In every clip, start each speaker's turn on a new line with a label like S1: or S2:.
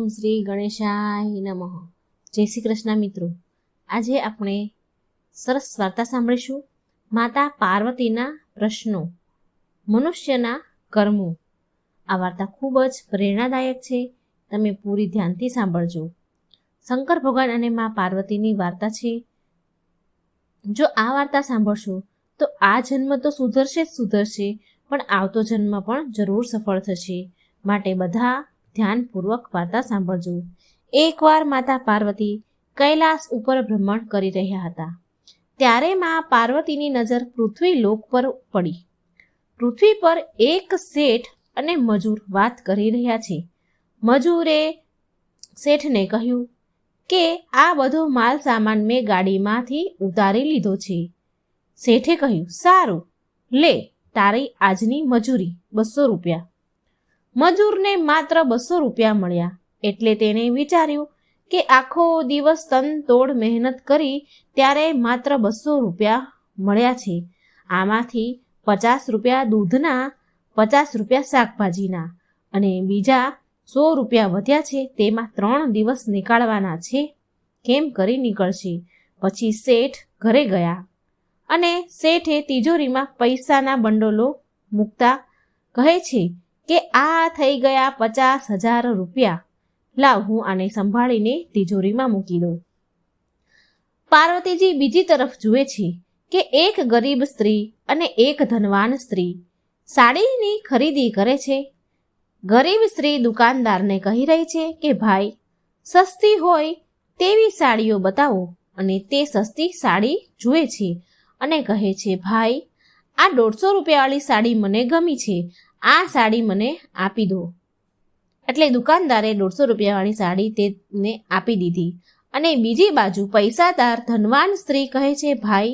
S1: શ્રી ગણેશાય નમઃ. જય શ્રી કૃષ્ણ મિત્રો. આજે આપણે સરસ વાર્તા સાંભળીશું. માતા પાર્વતીના પ્રશ્નો, મનુષ્યના કર્મો. આ વાર્તા ખૂબ જ પ્રેરણાદાયક છે. તમે પૂરી ધ્યાનથી સાંભળજો. શંકર ભગવાન અને મા પાર્વતીની વાર્તા છે. જો આ વાર્તા સાંભળશો તો આ જન્મ તો સુધરશે જ સુધરશે, પણ આવતો જન્મ પણ જરૂર સફળ થશે. માટે બધા ધ્યાનપૂર્વક વાર્તા સાંભળજો. એકવાર માતા પાર્વતી કૈલાસ ઉપર ભ્રમણ કરી રહ્યા હતા. ત્યારે મા પાર્વતીની નજર પૃથ્વી લોક પર પડી. પૃથ્વી પર એક શેઠ અને મજૂર વાત કરી રહ્યા છે. મજૂરે શેઠને કહ્યું કે આ બધો માલ સામાન મેં ગાડીમાંથી ઉતારી લીધો છે. શેઠે કહ્યું, સારું, લે તારી આજની મજૂરી 200 રૂપિયા. મજૂરને માત્ર 200 રૂપિયા મળ્યા. એટલે તેણે વિચાર્યું કે આખો દિવસ તનતોડ મહેનત કરી ત્યારે માત્ર 200 રૂપિયા મળ્યા છે. આમાંથી 50 રૂપિયા દૂધના, 50 રૂપિયા શાકભાજીના અને બીજા 100 રૂપિયા વધ્યા છે. તેમાં 3 દિવસ નીકાળવાના છે. કેમ કરી નીકળશે? પછી શેઠ ઘરે ગયા અને શેઠે તિજોરીમાં પૈસાના બંડલો મૂકતા કહે છે કે આ થઈ ગયા 50,000 રૂપિયા. લાવ, હું આને સંભાળીને તિજોરીમાં મૂકી દઉં. પાર્વતીજી બીજી તરફ જુએ છે કે એક ગરીબ સ્ત્રી અને એક ધનવાન સ્ત્રી સાડીની ખરીદી કરે છે. ગરીબ સ્ત્રી દુકાનદારને કહી રહી છે કે ભાઈ, સસ્તી હોય તેવી સાડીઓ બતાવો. અને તે સસ્તી સાડી જુએ છે અને કહે છે, ભાઈ, આ 150 રૂપિયાવાળી સાડી મને ગમી છે, આ સાડી મને આપી દો. એટલે દુકાનદારે 150 રૂપિયાવાળી સાડી તેને આપી દીધી. અને બીજી બાજુ પૈસાદાર ધનવાન સ્ત્રી કહે છે, ભાઈ,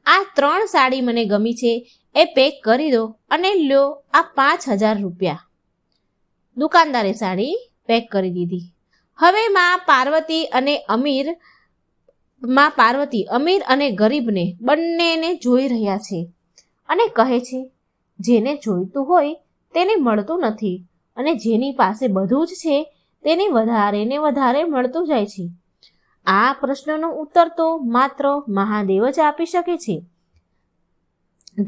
S1: આ 3 સાડી મને ગમી છે, એ પેક કરી દો અને લ્યો આ 5,000 રૂપિયા. દુકાનદારે સાડી પેક કરી દીધી. હવે માં પાર્વતી અમીર અને ગરીબને બંનેને જોઈ રહ્યા છે અને કહે છે, જેને જોઈતું હોય તેને મળતું નથી અને જેની પાસે બધું જ છે તેને વધારે ને વધારે મળતું જાય છે. આ પ્રશ્નનો ઉત્તર તો માત્ર મહાદેવ જ આપી શકે છે.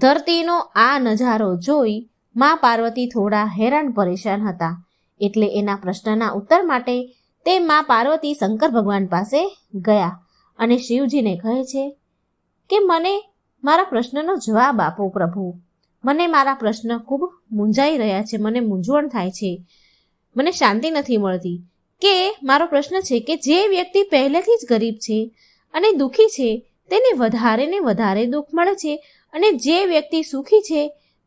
S1: ધરતીનો આ નજારો જોઈ મા પાર્વતી થોડા હેરાન પરેશાન હતા. એટલે એના પ્રશ્નના ઉત્તર માટે તે મા પાર્વતી શંકર ભગવાન પાસે ગયા અને શિવજીને કહે છે કે મને મારા પ્રશ્નનો જવાબ આપો પ્રભુ. મને મારા પ્રશ્ન ખૂબ મૂંઝાઈ રહ્યા છે, મને મૂંઝવણ થાય છે, મને શાંતિ નથી મળતી. કે મારો પ્રશ્ન છે કે જે વ્યક્તિ પહેલેથી જ ગરીબ છે અને દુઃખી છે તેને વધારે ને વધારે દુઃખ મળે છે, અને જે વ્યક્તિ સુખી છે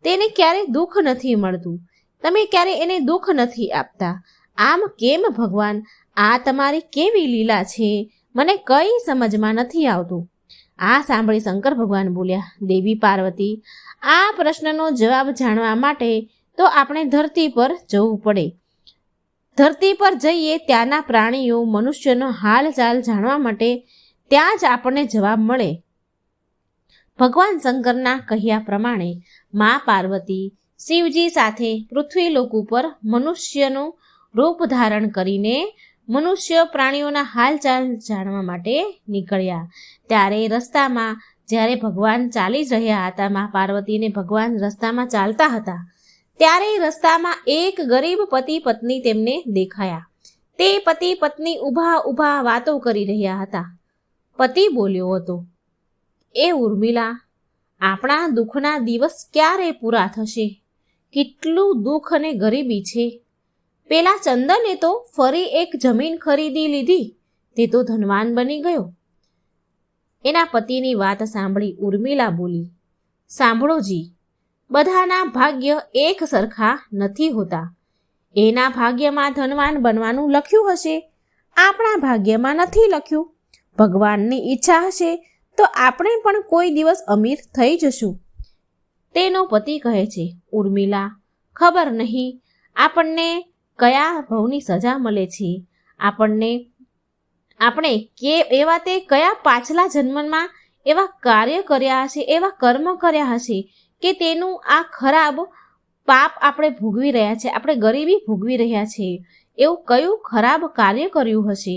S1: તેને ક્યારે દુઃખ નથી મળતું. તમે ક્યારે એને દુઃખ નથી આપતા. આમ કેમ ભગવાન? આ તમારી કેવી લીલા છે? મને કંઈ સમજમાં નથી આવતું. આ સાંભળી શંકર ભગવાન બોલ્યા, દેવી પાર્વતી, આ પ્રશ્નનો જવાબ જાણવા માટે તો આપણે ધરતી પર જવું પડે. ધરતી પર જઈએ ત્યાંના પ્રાણીઓ, મનુષ્યનો હાલચાલ જાણવા માટે ત્યાં જ આપણને જવાબ મળે. ભગવાન શંકરના કહ્યા પ્રમાણે મા પાર્વતી શિવજી સાથે પૃથ્વીલોક ઉપર મનુષ્યનું રૂપ ધારણ કરીને મનુષ્ય પ્રાણીઓના હાલચાલ જાણવા માટે નીકળ્યા. ત્યારે રસ્તામાં જ્યારે ભગવાન ચાલી જ રહ્યા હતા, મા પાર્વતી અને ભગવાન રસ્તામાં ચાલતા હતા, ત્યારે રસ્તામાં એક ગરીબ પતિ પત્ની તેમને દેખાયા. તે પતિ પત્ની ઊભા વાતો કરી રહ્યા હતા. પતિ બોલ્યો હતો, એ ઉર્મિલા, આપણા દુઃખના દિવસ ક્યારે પૂરા થશે? કેટલું દુઃખ અને ગરીબી છે. પેલા ચંદને તો ફરી એક જમીન ખરીદી લીધી, તે તો ધનવાન બની ગયો. એના પતિની વાત સાંભળી ઉર્મિલા બોલી, સાંભળો જી, બધાના ભાગ્ય એક સરખા નથી હોતા. એના ભાગ્યમાં ધનવાન બનવાનું લખ્યું હશે, આપણા ભાગ્યમાં નથી લખ્યું. ભગવાનની ઈચ્છા હશે તો આપણે પણ કોઈ દિવસ અમીર થઈ જશું. તેનો પતિ કહે છે, ઉર્મિલા, ખબર નહીં આપણને કયા ભવની સજા મળે છે. આપણે એવા તે કયા પાછલા જન્મમાં એવા કાર્ય કર્યા હશે, એવા કર્મ કર્યા હશે કે તેનું આ ખરાબ પાપ આપણે ભોગવી રહ્યા છે, આપણે ગરીબી ભોગવી રહ્યા છીએ, એવું કયું ખરાબ કાર્ય કર્યું હશે?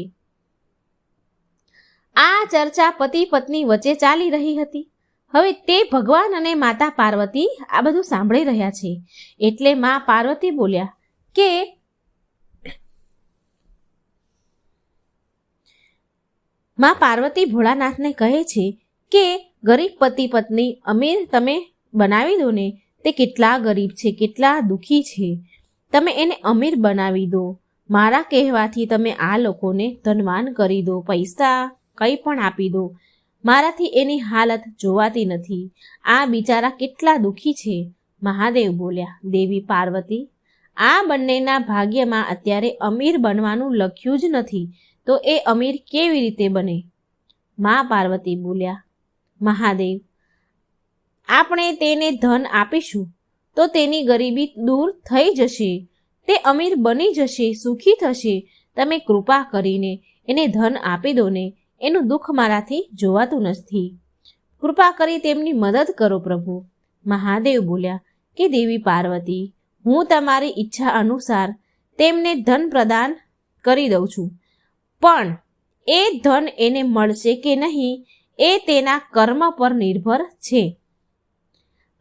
S1: આ ચર્ચા પતિ પત્ની વચ્ચે ચાલી રહી હતી. હવે તે ભગવાન અને માતા પાર્વતી આ બધું સાંભળી રહ્યા છે. એટલે માં પાર્વતી બોલ્યા કે માં પાર્વતી ભોળાનાથને કહે છે કે ગરીબ પતિ પત્ની અમીર તમે બનાવી દો ને. તે કેટલા ગરીબ છે, કેટલા દુઃખી છે, તમે એને અમીર બનાવી દો. મારા કહેવાથી તમે આ લોકોને ધનવાન કરી દો, પૈસા કંઈ પણ આપી દો. મારાથી એની હાલત જોવાતી નથી. આ બિચારા કેટલા દુઃખી છે. મહાદેવ બોલ્યા, દેવી પાર્વતી, આ બંનેના ભાગ્યમાં અત્યારે અમીર બનવાનું લખ્યું જ નથી, તો એ અમીર કેવી રીતે બને? મા પાર્વતી બોલ્યા, મહાદેવ, આપણે તેને ધન આપીશું તો તેની ગરીબી દૂર થઈ જશે, તે અમીર બની જશે, સુખી થશે. તમે કૃપા કરીને એને ધન આપી દો ને, એનું દુઃખ મારાથી જોવાતું નથી. કૃપા કરી તેમની મદદ કરો પ્રભુ. મહાદેવ બોલ્યા કે દેવી પાર્વતી, હું તમારી ઈચ્છા અનુસાર તેમને ધન પ્રદાન કરી દઉં છું, પણ એ ધન એને મળશે કે નહીં એ તેના કર્મ પર નિર્ભર છે.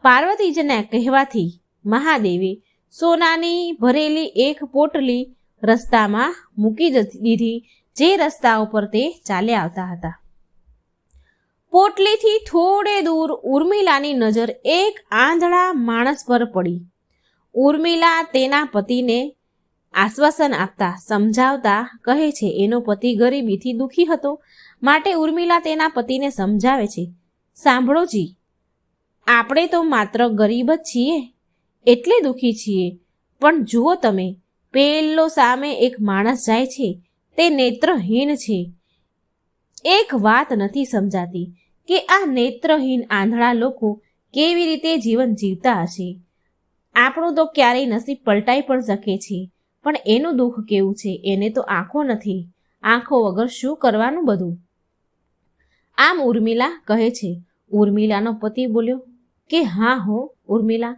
S1: પાર્વતીજીના કહેવાથી મહાદેવે સોનાની ભરેલી એક પોટલી રસ્તામાં મૂકી દીધી, જે રસ્તા ઉપર તે ચાલ્યા આવતા હતા. પોટલીથી થોડે દૂર ઉર્મિલાની નજર એક આંધળા માણસ પર પડી. ઉર્મિલા તેના પતિને આશ્વાસન આપતા સમજાવતા કહે છે એનો પતિ ગરીબીથી દુઃખી હતો, માટે ઉર્મિલા તેના પતિને સમજાવે છે, સાંભળો જી, આપણે તો માત્ર ગરીબ જ છીએ એટલે દુઃખી છીએ, પણ જુઓ તમે, પેલો સામે એક માણસ જાય છે, તે નેત્રહીન છે. એક વાત નથી સમજાતી કે આ નેત્રહીન આંધળા લોકો કેવી રીતે જીવન જીવતા હશે. આપણું તો ક્યારેય નસીબ પલટાઈ પણ શકે છે, પણ એનું દુઃખ કેવું છે, એને તો આંખો નથી, આંખો વગર શું કરવાનું બધું. આમ ઉર્મિલા કહે છે. ઉર્મિલાનો પતિ બોલ્યો કે હા હો ઉર્મિલા,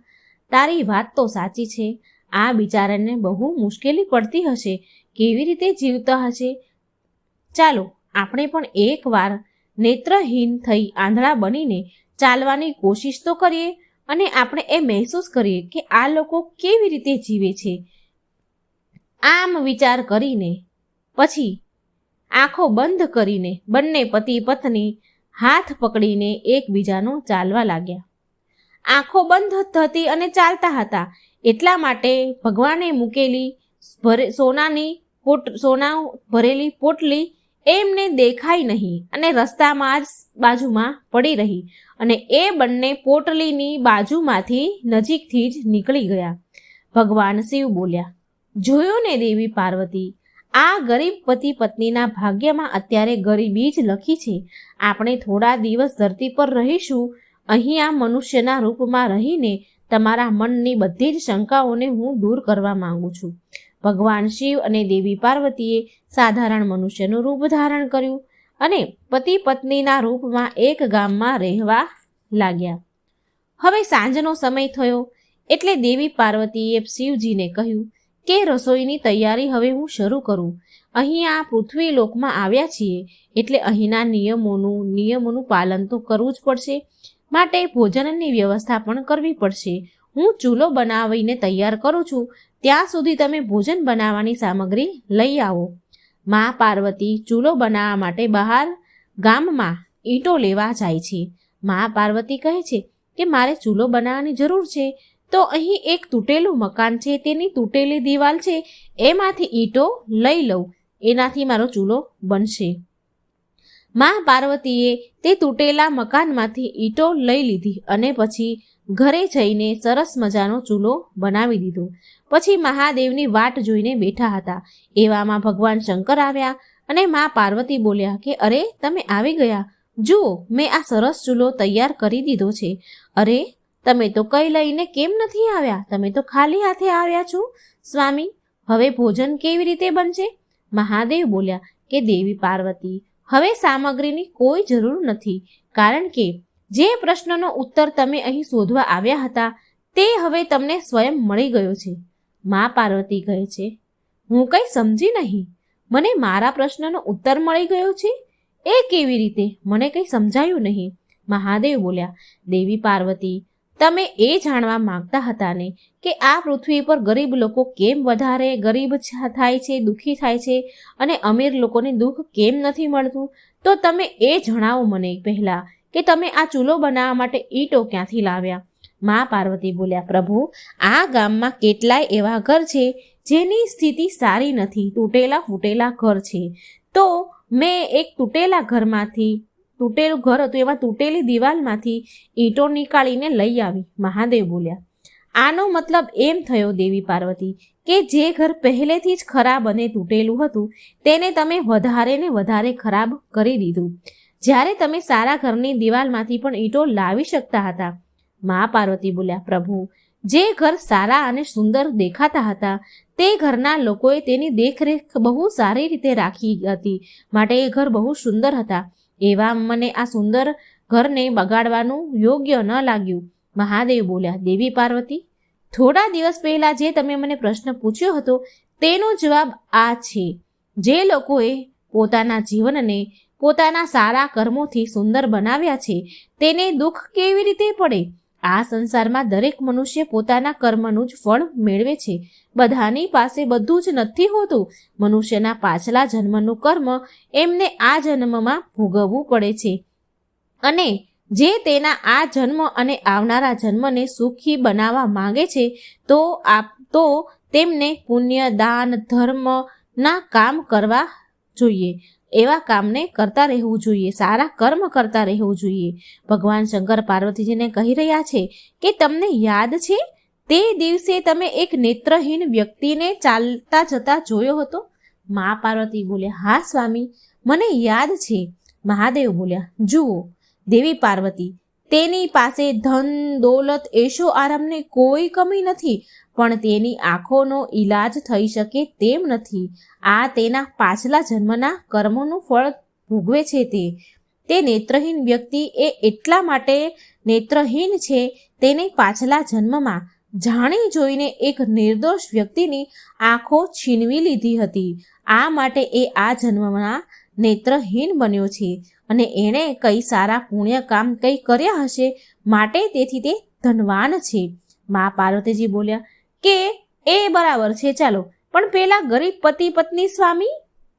S1: તારી વાત તો સાચી છે. આ બિચારાને બહુ મુશ્કેલી પડતી હશે, કેવી રીતે જીવતા હશે. ચાલો આપણે પણ એકવાર નેત્રહીન થઈ આંધળા બનીને ચાલવાની કોશિશ તો કરીએ, અને આપણે એ મહેસૂસ કરીએ કે આ લોકો કેવી રીતે જીવે છે. આમ વિચાર કરીને પછી આંખો બંધ કરીને બંને પતિ પત્ની હાથ પકડીને એકબીજાનો ચાલવા લાગ્યા. આંખો બંધ થતી અને ચાલતા હતા, એટલા માટે ભગવાને મૂકેલી સોના ભરેલી પોટલી એમને દેખાઈ નહીં અને રસ્તામાં જ બાજુમાં પડી રહી, અને એ બંને પોટલીની બાજુમાંથી નજીકથી જ નીકળી ગયા. ભગવાન શિવ બોલ્યા, જોયું ને દેવી પાર્વતી, આ ગરીબ પતિ પત્નીના ભાગ્યમાં અત્યારે ગરીબી જ લખી છે. આપણે થોડા દિવસ ધરતી પર રહીશું, અહીં આ મનુષ્યના રૂપમાં રહીને તમારા મનની બધી જ શંકાઓને હું દૂર કરવા માંગુ છું. ભગવાન શિવ અને દેવી પાર્વતીએ સાધારણ મનુષ્યનું રૂપ ધારણ કર્યું અને પતિ પત્નીના રૂપમાં એક ગામમાં રહેવા લાગ્યા. હવે સાંજનો સમય થયો એટલે દેવી પાર્વતીએ શિવજીને કહ્યું કે રસોઈની તૈયારી હવે હું શરૂ કરું. અહીં આ પૃથ્વી લોકમાં આવ્યા છીએ એટલે અહીંના નિયમોનું પાલન તો કરવું જ પડશે, માટે ભોજનની વ્યવસ્થા પણ કરવી પડશે. હું ચૂલો બનાવીને તૈયાર કરું છું, ત્યાં સુધી તમે ભોજન બનાવવાની સામગ્રી લઈ આવો. મા પાર્વતી ચૂલો બનાવવા માટે બહાર ગામમાં ઈંટો લેવા જાય છે. મા પાર્વતી કહે છે કે મારે ચૂલો બનાવવાની જરૂર છે, તો અહીં એક તૂટેલું મકાન છે, તેની તૂટેલી દિવાલ છે, એમાંથી ઈંટો લઈ લઉં, એનાથી મારો ચૂલો બનશે. મા પાર્વતીએ તે તૂટેલા મકાનમાંથી ઈંટો લઈ લીધી અને પછી ઘરે જઈને સરસ મજાનો ચૂલો બનાવી દીધો. પછી મહાદેવની વાટ જોઈને બેઠા હતા. એવામાં ભગવાન શંકર આવ્યા અને મા પાર્વતી બોલ્યા કે અરે તમે આવી ગયા, જુઓ મેં આ સરસ ચૂલો તૈયાર કરી દીધો છે. અરે તમે તો કંઈ લઈને કેમ નથી આવ્યા? તમે તો ખાલી હાથે આવ્યા છો સ્વામી, હવે ભોજન કેવી રીતે બનશે? મહાદેવ બોલ્યા કે દેવી પાર્વતી, હવે સામગ્રીની કોઈ જરૂર નથી, કારણ કે જે પ્રશ્નનો ઉત્તર તમે અહીં શોધવા આવ્યા હતા તે હવે તમને સ્વયં મળી ગયો છે. મા પાર્વતી કહે છે, હું કંઈ સમજી નહીં. મને મારા પ્રશ્નનો ઉત્તર મળી ગયો છે? એ કેવી રીતે? મને કંઈ સમજાયું નહીં. મહાદેવ બોલ્યા, દેવી પાર્વતી, તમે એ જાણવા માંગતા હતા ને કે આ પૃથ્વી પર ગરીબ લોકો કેમ વધારે ગરીબ થાય છે, દુઃખી થાય છે, અને અમીર લોકોને દુઃખ કેમ નથી મળતું? તો તમે એ જણાવો મને પહેલાં કે તમે આ ચૂલો બનાવવા માટે ઈંટો ક્યાંથી લાવ્યા? મા પાર્વતી બોલ્યા, પ્રભુ, આ ગામમાં કેટલાય એવા ઘર છે જેની સ્થિતિ સારી નથી, તૂટેલા ફૂટેલા ઘર છે. તો મેં એક તૂટેલું ઘર હતું, એમાં તૂટેલી દિવાલમાંથી ઈંટો નીકાળીને લઈ આવી. મહાદેવ બોલ્યા, આનો મતલબ એમ થયો દેવી પાર્વતી કે જે ઘર પહેલેથી જ ખરાબ અને તૂટેલું હતું તેને તમે વધારે ને વધારે ખરાબ કરી દીધું, જ્યારે તમે સારા ઘરની દિવાલમાંથી પણ ઈંટો લાવી શકતા હતા. મા પાર્વતી બોલ્યા, પ્રભુ, જે ઘર સારા અને સુંદર દેખાતા હતા તે ઘરના લોકોએ તેની દેખરેખ બહુ સારી રીતે રાખી હતી, માટે એ ઘર બહુ સુંદર હતા. એવા મને આ સુંદર ઘરને બગાડવાનું યોગ્ય ન લાગ્યું. મહાદેવ બોલ્યા, દેવી પાર્વતી, થોડા દિવસ પહેલાં જે તમે મને પ્રશ્ન પૂછ્યો હતો તેનો જવાબ આ છે. જે લોકોએ પોતાના જીવનને પોતાના સારા કર્મોથી સુંદર બનાવ્યા છે તેને દુઃખ કેવી રીતે પડે? આ સંસારમાં દરેક મનુષ્ય પોતાના કર્મનું જ ફળ મેળવે છે. બધાની પાસે બધું જ નથી હોતું. મનુષ્યના પાછલા જન્મનું કર્મ એમને આ જન્મમાં ભોગવવું પડે છે, અને જે તેના આ જન્મ અને આવનારા જન્મને સુખી બનાવવા માંગે છે તો તેમને પુણ્ય, દાન, ધર્મના કામ કરવા જોઈએ. એવા કામને કરતા રહેવું જોઈએ, સારા કર્મ કરતા રહેવું જોઈએ. ભગવાન શંકર પાર્વતીજીને કહી રહ્યા છે કે તમને યાદ છે તે દિવસે તમે એક નેત્રહીન વ્યક્તિને ચાલતા જતા જોયો હતો? મા પાર્વતી બોલ્યા, હા સ્વામી, મને યાદ છે. મહાદેવ બોલ્યા, જુઓ દેવી પાર્વતી, તેની પાસે ધન, દોલત, એશો આરામની કોઈ કમી નથી, પણ તેની આંખોનો ઈલાજ થઈ શકે તેમ નથી. આ તેના પાછલા જન્મના કર્મોનું ફળ ભોગવે છે. તે નેત્રહીન વ્યક્તિ એ એટલા માટે નેત્રહીન છે, તેને પાછલા જન્મમાં જાણી જોઈને એક નિર્દોષ વ્યક્તિની આંખો છીનવી લીધી હતી. આ માટે એ આ જન્મમાં નેત્રહીન બન્યો છે, અને એણે કઈ સારા પુણ્ય કામ કંઈ કર્યા હશે, માટે તેથી તે ધનવાન છે. મા પાર્વતીજી બોલ્યા કે એ બરાબર છે, ચાલો, પણ પેલા ગરીબ પતિ પત્ની સ્વામી?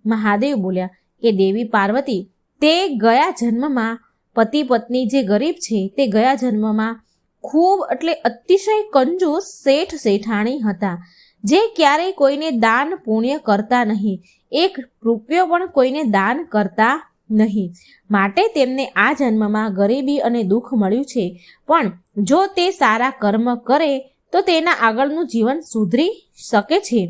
S1: મહાદેવ બોલ્યા કે દેવી પાર્વતી, તે ગયા જન્મમાં પતિ પત્ની જે ગરીબ છે તે ગયા જન્મમાં ખૂબ એટલે અતિશય કંજૂસ શેઠ શેઠાણી હતા, જે ક્યારેય કોઈને દાન પુણ્ય કરતા નહીં, એક રૂપિયો પણ કોઈને દાન કરતા નહીં. માટે તેમને આ જન્મમાં ગરીબી અને દુઃખ મળ્યું છે. પણ જો તે સારા કર્મ કરે તો તેના આગળનું જીવન સુધરી શકે છે.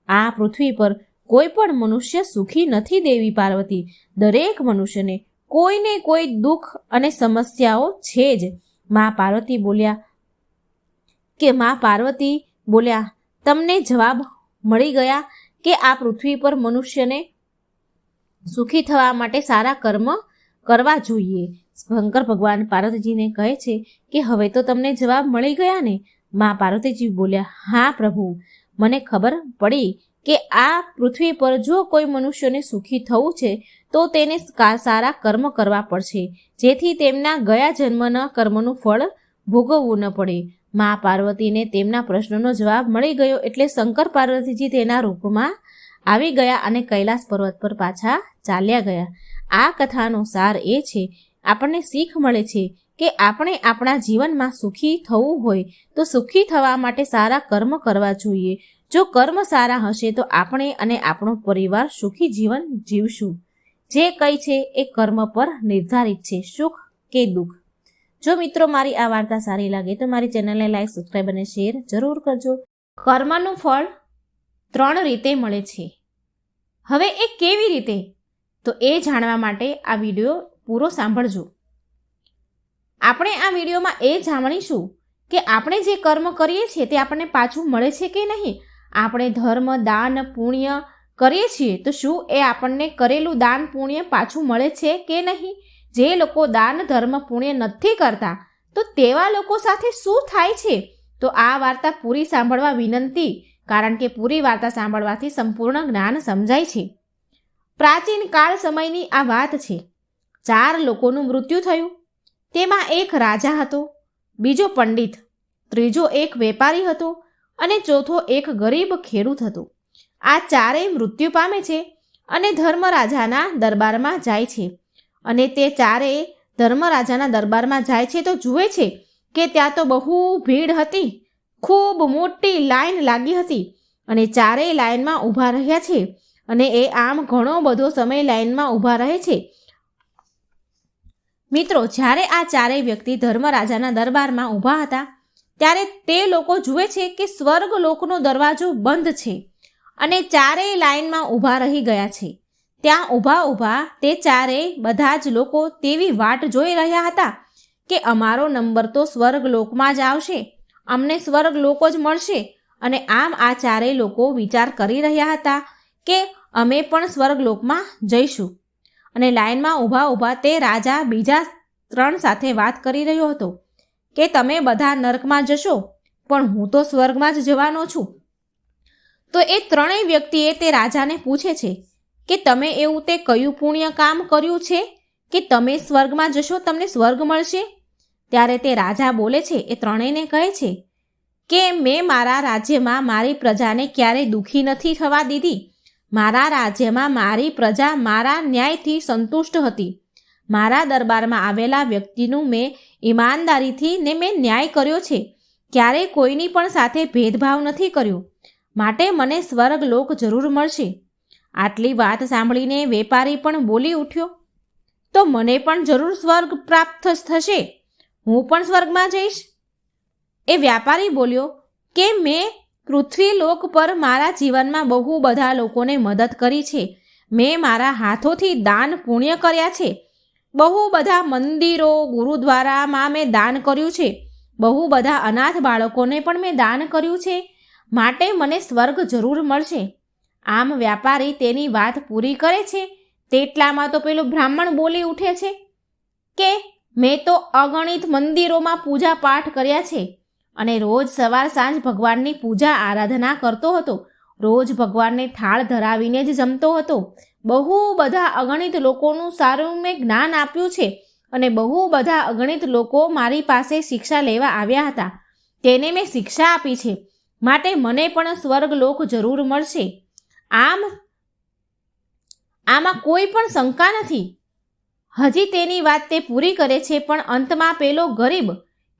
S1: આ પૃથ્વી પર કોઈ પણ મનુષ્ય સુખી નથી દેવી પાર્વતી. દરેક મનુષ્યને કોઈને કોઈ દુઃખ અને સમસ્યાઓ છે જ. મા પાર્વતી બોલ્યા, તમને જવાબ મળી ગયા કે આ પૃથ્વી પર મનુષ્યને સુખી થવા માટે સારા કર્મ કરવા જોઈએ. શંકર ભગવાન પાર્વતીજીને કહે છે કે હવે તો તમને જવાબ મળી ગયા ને? મા પાર્વતીજી બોલ્યા, હા પ્રભુ, મને ખબર પડી કે આ પૃથ્વી પર જો કોઈ મનુષ્યને સુખી થવું છે તો તેને સારા કર્મ કરવા પડશે, જેથી તેમના ગયા જન્મના કર્મનું ફળ ભોગવવું ન પડે. મા પાર્વતીને તેમના પ્રશ્નનો જવાબ મળી ગયો એટલે શંકર પાર્વતીજી તેના રૂપમાં આવી ગયા અને કૈલાસ પર્વત પર પાછા ચાલ્યા ગયા. આ કથાનો સાર એ છે, આપણને શીખ મળે છે કે આપણે આપણા જીવનમાં સુખી થવું હોય તો સુખી થવા માટે સારા કર્મ કરવા જોઈએ. જો કર્મ સારા હશે તો આપણે અને આપણો પરિવાર સુખી જીવન જીવશું. જે કંઈ છે એ કર્મ પર નિર્ધારિત છે, સુખ કે દુઃખ. જો મિત્રો મારી આ વાર્તા સારી લાગે તો મારી ચેનલને લાઈક, સબસ્ક્રાઈબ અને શેર જરૂર કરજો. કર્મનું ફળ 3 રીતે મળે છે. હવે એ કેવી રીતે? તો એ જાણવા માટે આ વિડીયો પૂરો સાંભળજો. આપણે આ વિડીયોમાં એ જાણીશું કે આપણે જે કર્મ કરીએ છીએ તે આપણને પાછું મળે છે કે નહીં. આપણે ધર્મ, દાન, પુણ્ય કરીએ છીએ તો શું એ આપણને કરેલું દાન પુણ્ય પાછું મળે છે કે નહીં? જે લોકો દાન, ધર્મ, પુણ્ય નથી કરતા તો તેવા લોકો સાથે શું થાય છે તો આ વાર્તા પૂરી સાંભળવા વિનંતી, કારણ કે પૂરી વાર્તા સાંભળવાથી સંપૂર્ણ જ્ઞાન સમજાય છે. પ્રાચીન કાળ સમયની આ વાત છે. 4 લોકોનું મૃત્યુ થયું. તેમાં એક રાજા હતો, બીજો પંડિત, ત્રીજો એક વેપારી હતો અને ચોથો એક ગરીબ ખેડૂત હતો. આ 4 મૃત્યુ પામે છે અને ધર્મરાજાના દરબારમાં જાય છે. અને તે 4 ધર્મરાજાના દરબારમાં જાય છે તો જુએ છે કે ત્યાં તો બહુ ભીડ હતી. ખૂબ મોટી લાઈન લાગી હતી અને 4 લાઈનમાં ઊભા રહ્યા છે અને એ આમ ઘણો બધો સમય લાઈનમાં ઊભા રહે છે. મિત્રો, જ્યારે આ 4 વ્યક્તિ ધર્મરાજાના દરબારમાં ઊભા હતા ત્યારે તે લોકો જુએ છે કે સ્વર્ગલોકનો દરવાજો બંધ છે અને 4 લાઈનમાં ઊભા રહી ગયા છે. ત્યાં ઊભા તે 4 બધા જ લોકો તેવી વાટ જોઈ રહ્યા હતા કે અમારો નંબર તો સ્વર્ગલોકમાં જ આવશે, અમને સ્વર્ગલોકો જ મળશે. અને આમ આ 4 લોકો વિચાર કરી રહ્યા હતા કે અમે પણ સ્વર્ગલોકમાં જઈશું. અને લાઈનમાં ઊભા તે રાજા બીજા 3 સાથે વાત કરી રહ્યો હતો કે તમે બધા નરકમાં જશો, પણ હું તો સ્વર્ગમાં જ જવાનો છું. તો એ 3 વ્યક્તિએ તે રાજાને પૂછે છે કે તમે એવું તે કયું પુણ્ય કામ કર્યું છે કે તમે સ્વર્ગમાં જશો, તમને સ્વર્ગ મળશે? ત્યારે તે રાજા બોલે છે, એ 3ને કહે છે કે મેં મારા રાજ્યમાં મારી પ્રજાને ક્યારેય દુઃખી નથી થવા દીધી. મારા રાજ્યમાં મારી પ્રજા મારા ન્યાયથી સંતુષ્ટ હતી. મારા દરબારમાં આવેલા વ્યક્તિનું મેં ઈમાનદારીથી ને મેં ન્યાય કર્યો છે. ક્યારેય કોઈની પણ સાથે ભેદભાવ નથી કર્યો. માટે મને સ્વર્ગલોક જરૂર મળશે. આટલી વાત સાંભળીને વેપારી પણ બોલી ઉઠ્યો, તો મને પણ જરૂર સ્વર્ગ પ્રાપ્ત થશે, હું પણ સ્વર્ગમાં જઈશ. એ વ્યાપારી બોલ્યો કે મેં પૃથ્વીલોક પર મારા જીવનમાં બહુ બધા લોકોને મદદ કરી છે. મેં મારા હાથોથી દાન પુણ્ય કર્યા છે. બહુ બધા મંદિરો, ગુરુદ્વારામાં મેં દાન કર્યું છે. બહુ બધા અનાથ બાળકોને પણ મેં દાન કર્યું છે. માટે મને સ્વર્ગ જરૂર મળશે. આમ વ્યાપારી તેની વાત પૂરી કરે છે તેટલામાં તો પેલો બ્રાહ્મણ બોલી ઉઠે છે કે મેં તો અગણિત મંદિરોમાં પૂજા પાઠ કર્યા છે અને રોજ સવાર સાંજ ભગવાનની પૂજા આરાધના કરતો હતો. રોજ ભગવાનને થાળ ધરાવીને જ જમતો હતો. બહુ બધા અગણિત લોકોનું સારું મેં જ્ઞાન આપ્યું છે અને બહુ બધા અગણિત લોકો મારી પાસે શિક્ષા લેવા આવ્યા હતા. તેને મેં શિક્ષા આપી છે. માટે મને પણ સ્વર્ગલોક જરૂર મળશે. આમાં કોઈ પણ શંકા નથી. હજી તેની વાત તે પૂરી કરે છે, પણ અંતમાં પેલો ગરીબ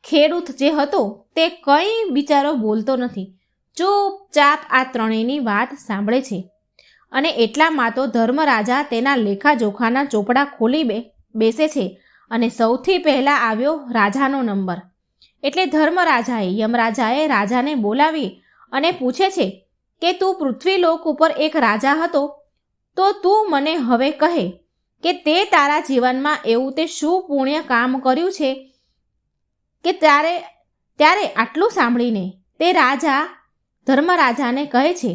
S1: ખેડૂત જે હતો તે કંઈ બિચારો બોલતો નથી. ચૂપચાપ આ 3ની વાત સાંભળે છે. અને એટલામાં તો ધર્મરાજા તેના લેખાજોખાના ચોપડા ખોલી બેસે છે અને સૌથી પહેલાં આવ્યો રાજાનો નંબર. એટલે યમરાજાએ રાજાને બોલાવી અને પૂછે છે કે તું પૃથ્વીલોક ઉપર એક રાજા હતો, તો તું મને હવે કહે કે તે તારા જીવનમાં એવું તે શું પુણ્ય કામ કર્યું છે કે ત્યારે આટલું સાંભળીને તે રાજા ધર્મરાજાને કહે છે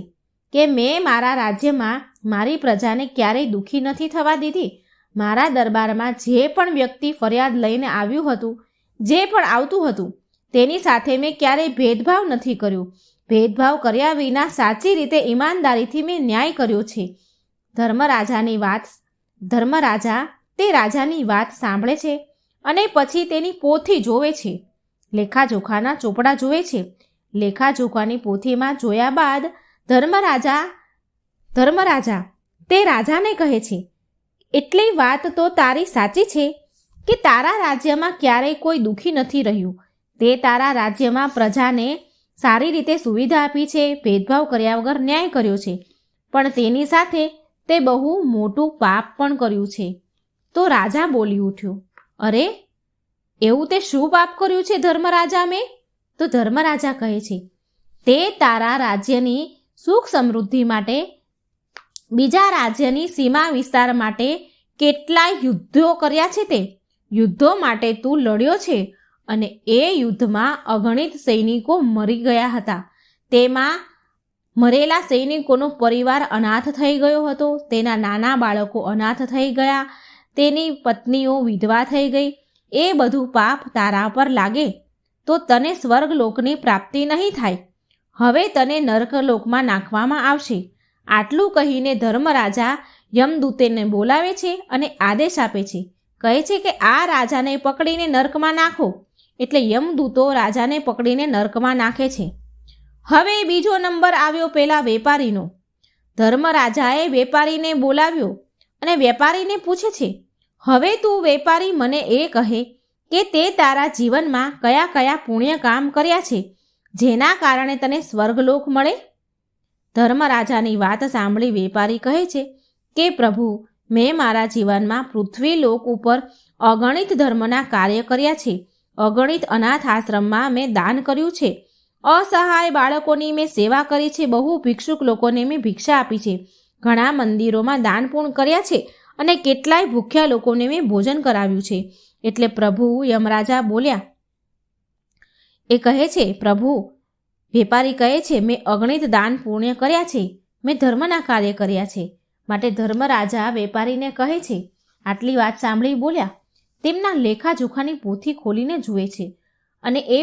S1: કે મેં મારા રાજ્યમાં મારી પ્રજાને ક્યારેય દુઃખી નથી થવા દીધી. મારા દરબારમાં જે પણ વ્યક્તિ ફરિયાદ લઈને આવ્યું હતું, જે પણ આવતું હતું, તેની સાથે મેં ક્યારેય ભેદભાવ નથી કર્યો. ભેદભાવ કર્યા વિના સાચી રીતે ઈમાનદારીથી મેં ન્યાય કર્યો છે. ધર્મરાજા તે રાજાની વાત સાંભળે છે અને પછી તેની પોથી જોવે છે. લેખાજોખાના ચોપડા જોવે છે. લેખાજોખાની પોથીમાં જોયા બાદ ધર્મરાજા તે રાજાને કહે છે, એટલી વાત તો તારી સાચી છે કે તારા રાજ્યમાં ક્યારેય કોઈ દુઃખી નથી રહ્યું. તે તારા રાજ્યમાં પ્રજાને સારી રીતે સુવિધા આપી છે, ભેદભાવ કર્યા વગર ન્યાય કર્યો છે. પણ તેની સાથે તે બહુ મોટું પાપ પણ કર્યું છે. તો રાજા બોલી ઉઠ્યો, અરે એવું તે શું પાપ કર્યું છે ધર્મરાજા મેં? તો ધર્મરાજા કહે છે, તે તારા રાજ્યની સુખ સમૃદ્ધિ માટે, બીજા રાજ્યની સીમા વિસ્તાર માટે કેટલાય યુદ્ધો કર્યા છે. તે યુદ્ધો માટે તું લડ્યો છે અને એ યુદ્ધમાં અગણિત સૈનિકો મરી ગયા હતા. તેમાં મરેલા સૈનિકોનો પરિવાર અનાથ થઈ ગયો હતો. તેના નાના બાળકો અનાથ થઈ ગયા. તેની પત્નીઓ વિધવા થઈ ગઈ. એ બધું પાપ તારા પર લાગે. તો તને સ્વર્ગલોકની પ્રાપ્તિ નહીં થાય. હવે તને નરકલોકમાં નાખવામાં આવશે. આટલું કહીને ધર્મરાજા યમદૂતને બોલાવે છે અને આદેશ આપે છે. કહે છે કે આ રાજાને પકડીને નર્કમાં નાખો. એટલે યમદૂતો રાજાને પકડીને નર્કમાં નાખે છે. હવે બીજો નંબર આવ્યો પેલા વેપારીનો. ધર્મરાજાએ વેપારીને બોલાવ્યો અને વેપારીને પૂછે છે, હવે તું વેપારી મને એ કહે કે તે તારા જીવનમાં કયા કયા પુણ્ય કામ કર્યા છે જેના કારણે તને સ્વર્ગલોક મળે? ધર્મરાજાની વાત સાંભળી વેપારી કહે છે કે પ્રભુ, મેં મારા જીવનમાં પૃથ્વીલોક ઉપર અગણિત ધર્મના કાર્ય કર્યા છે. અગણિત અનાથ આશ્રમમાં મેં દાન કર્યું છે. અસહાય બાળકોની મેં સેવા કરી છે. બહુ ભિક્ષુક લોકોને મેં ભિક્ષા આપી છે. ઘણા મંદિરોમાં દાન પૂર્ણ કર્યા છે અને કેટલાય ભૂખ્યા લોકોને મેં ભોજન કરાવ્યું છે. એટલે પ્રભુ યમરાજા બોલ્યા. એ કહે છે, પ્રભુ, વેપારી કહે છે, મેં અગણિત દાન પુણ્ય કર્યા છે. મેં ધર્મના કાર્ય કર્યા છે. માટે ધર્મરાજા વેપારીને કહે છે. આટલી વાત સાંભળી બોલ્યા. તેમના લેખાજોખાની પોથી ખોલીને જુએ છે અને એ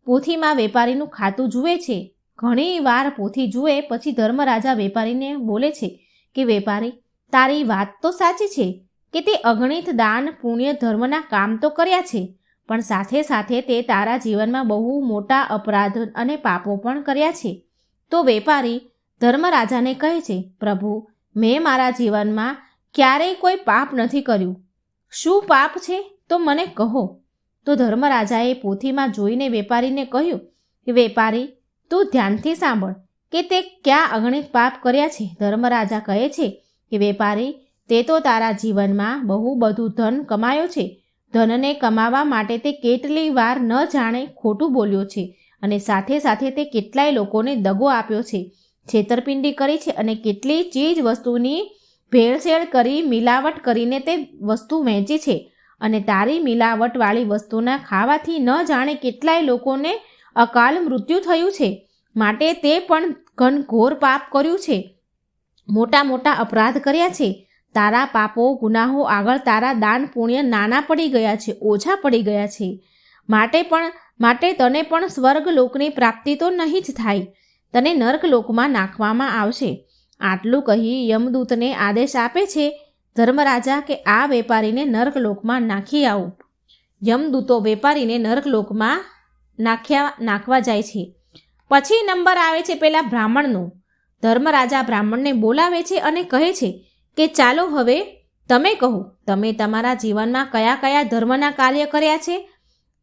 S1: પોથીમાં વેપારીનું ખાતું જુએ છે. ઘણી વાર પોથી જુએ પછી ધર્મરાજા વેપારીને બોલે છે કે વેપારી, તારી વાત તો સાચી છે કે તે અગણિત દાન પુણ્ય ધર્મના કામ તો કર્યા છે, પણ સાથે સાથે તે તારા જીવનમાં બહુ મોટા અપરાધ અને પાપો પણ કર્યા છે. તો વેપારી ધર્મરાજાને કહે છે, પ્રભુ, મેં મારા જીવનમાં ક્યારેય કોઈ પાપ નથી કર્યું. શું પાપ છે તો મને કહો. તો ધર્મરાજાએ પોથીમાં જોઈને વેપારીને કહ્યું કે વેપારી, તું ધ્યાનથી સાંભળ કે તે ક્યાં અગણિત પાપ કર્યા છે. ધર્મરાજા કહે છે કે વેપારી, તે તો તારા જીવનમાં બહુ બધું ધન કમાયો છે. ધનને કમાવા માટે તે કેટલી વાર ન જાણે ખોટું બોલ્યો છે અને સાથે સાથે તે કેટલાય લોકોને દગો આપ્યો છે, છેતરપિંડી કરી છે અને કેટલી ચીજ વસ્તુની ભેળસેળ કરી મિલાવટ કરીને તે વસ્તુ વહેંચી છે અને તારી મિલાવટવાળી વસ્તુના ખાવાથી ન જાણે કેટલાય લોકોને અકાલ મૃત્યુ થયું છે. માટે તે પણ ઘનઘોર પાપ કર્યું છે. મોટા મોટા અપરાધ કર્યા છે. તારા પાપો ગુનાહો આગળ તારા દાન પુણ્ય નાના પડી ગયા છે, ઓછા પડી ગયા છે. માટે તને પણ સ્વર્ગલોકની પ્રાપ્તિ તો નહીં જ થાય. તને નર્કલોકમાં નાખવામાં આવશે. આટલું કહી યમદૂતને આદેશ આપે છે ધર્મરાજા કે આ વેપારીને નર્કલોકમાં નાખી આવો. યમદૂતો વેપારીને નર્કલોકમાં નાખવા જાય છે. પછી નંબર આવે છે પેલા બ્રાહ્મણનો. ધર્મરાજા બ્રાહ્મણને બોલાવે છે અને કહે છે કે ચાલો હવે તમે કહો, તમે તમારા જીવનમાં કયા કયા ધર્મના કાર્ય કર્યા છે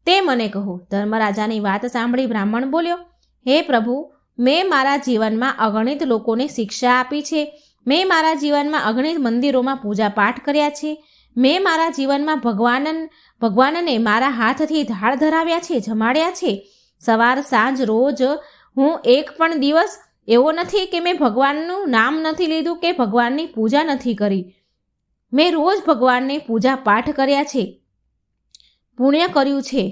S1: તે મને કહો. ધર્મરાજાની વાત સાંભળી બ્રાહ્મણ બોલ્યો, હે પ્રભુ, મેં મારા જીવનમાં અગણિત લોકોને શિક્ષા આપી છે. મેં મારા જીવનમાં અગણિત મંદિરોમાં પૂજા પાઠ કર્યા છે. મેં મારા જીવનમાં ભગવાનને મારા હાથથી ધાળ ધરાવ્યા છે, જમાડ્યા છે. સવાર સાંજ રોજ હું એક પણ દિવસ એવો નથી કે મેં ભગવાનનું નામ નથી લીધું કે ભગવાનની પૂજા નથી કરી. મેં રોજ ભગવાનની પૂજા પાઠ કર્યા છે, પુણ્ય કર્યું છે.